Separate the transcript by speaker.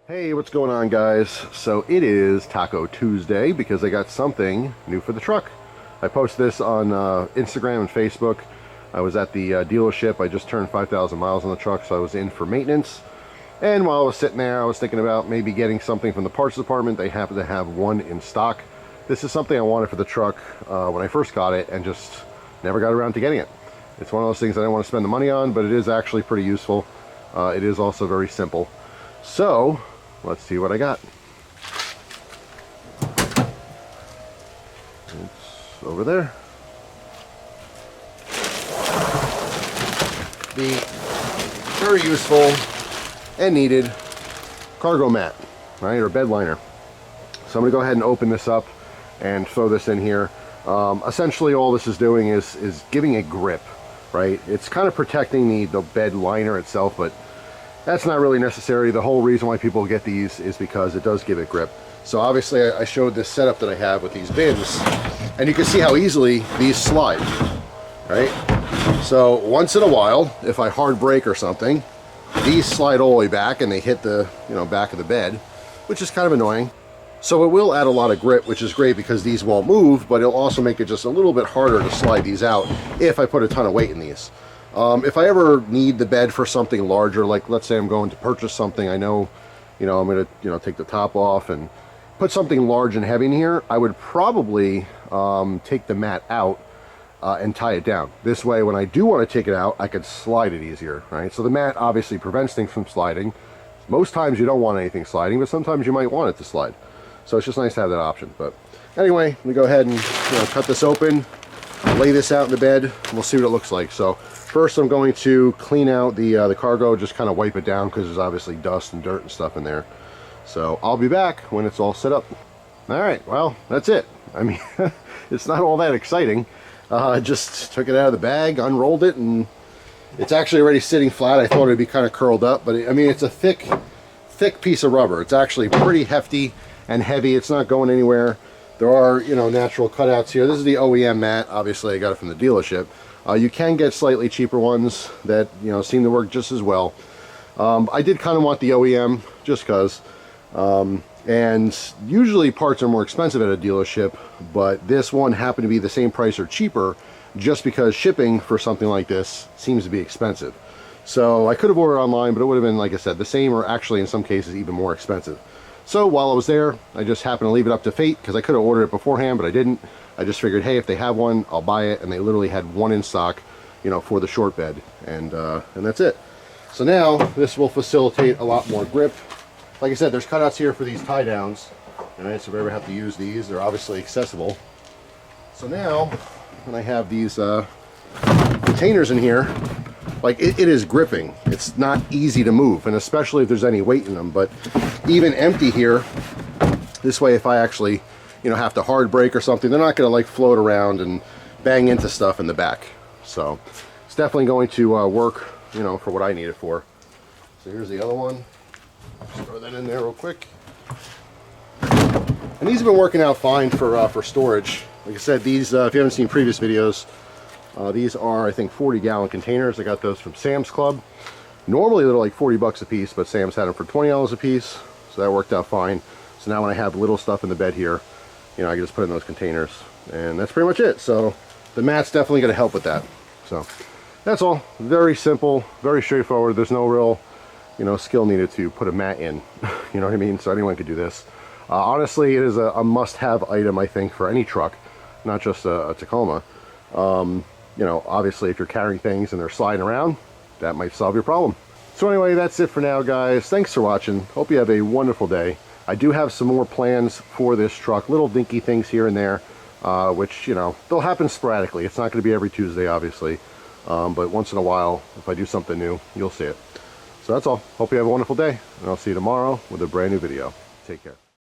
Speaker 1: Hey, what's going on, guys? So it is Taco Tuesday because I got something new for the truck. I posted this on Instagram and Facebook. I was at the dealership. I just turned 5,000 miles on the truck, so I was in for maintenance. And while I was sitting there, I was thinking about maybe getting something from the parts department. They happen to have one in stock. This is something I wanted for the truck when I first got it and just never got around to getting it. It's one of those things I don't want to spend the money on, but it is actually pretty useful. It is also very simple. So let's see what I got. It's over there. The very useful and needed cargo mat, right, or bed liner. So I'm going to go ahead and open this up and throw this in here. Essentially all this is doing is giving it grip, right? It's kind of protecting the bed liner itself, but that's not really necessary. The whole reason why people get these is because it does give it grip. So obviously I showed this setup that I have with these bins, and you can see how easily these slide, right? So once in a while, if I hard brake or something, these slide all the way back and they hit the back of the bed, which is kind of annoying. So it will add a lot of grip, which is great because these won't move, but it'll also make it just a little bit harder to slide these out if I put a ton of weight in these. If I ever need the bed for something larger, like let's say I'm going to purchase something, I know, I'm going to take the top off and put something large and heavy in here, I would probably take the mat out and tie it down. This way, when I do want to take it out, I could slide it easier, right? So the mat obviously prevents things from sliding. Most times you don't want anything sliding, but sometimes you might want it to slide. So it's just nice to have that option. But anyway, let me go ahead and cut this open, lay this out in the bed, and we'll see what it looks like. So first I'm going to clean out the cargo, just kind of wipe it down because there's obviously dust and dirt and stuff in there. So I'll be back when it's all set up. All right, well, that's it. I mean, it's not all that exciting. I just took it out of the bag, unrolled it, and it's actually already sitting flat. I thought it would be kind of curled up, but I mean, it's a thick piece of rubber. It's actually pretty hefty and heavy. It's not going anywhere. There are, natural cutouts here. This is the OEM mat. Obviously, I got it from the dealership. You can get slightly cheaper ones that, seem to work just as well. I did kind of want the OEM just because. And usually parts are more expensive at a dealership, but this one happened to be the same price or cheaper just because shipping for something like this seems to be expensive. So I could have ordered online, but it would have been, like I said, the same or actually in some cases even more expensive. So while I was there, I just happened to leave it up to fate because I could have ordered it beforehand, but I didn't. I just figured, hey, if they have one, I'll buy it. And they literally had one in stock, for the short bed, and that's it. So now this will facilitate a lot more grip. Like I said, there's cutouts here for these tie downs. All right, so if I ever have to use these, they're obviously accessible. So now, when I have these containers in here, like it is gripping. It's not easy to move, and especially if there's any weight in them. But even empty here, this way, if I actually, have to hard brake or something, they're not going to like float around and bang into stuff in the back. So it's definitely going to work, for what I need it for. So here's the other one. Just throw that in there real quick. And these have been working out fine for storage. Like I said, these, if you haven't seen previous videos, these are, I think, 40-gallon containers. I got those from Sam's Club. Normally they're like 40 bucks a piece, but Sam's had them for $20 a piece, so that worked out fine. So now when I have little stuff in the bed here, I can just put in those containers, and that's pretty much it. So the mat's definitely going to help with that. So that's all. Very simple, very straightforward. There's no real, skill needed to put a mat in. You know what I mean? So anyone could do this. Honestly, it is a must-have item, I think, for any truck, not just a Tacoma. Obviously if you're carrying things and they're sliding around, that might solve your problem. So anyway, that's it for now, guys. Thanks for watching. Hope you have a wonderful day. I do have some more plans for this truck, little dinky things here and there, which, they'll happen sporadically. It's not going to be every Tuesday, obviously, but once in a while, if I do something new, you'll see it. So that's all. Hope you have a wonderful day, and I'll see you tomorrow with a brand new video. Take care.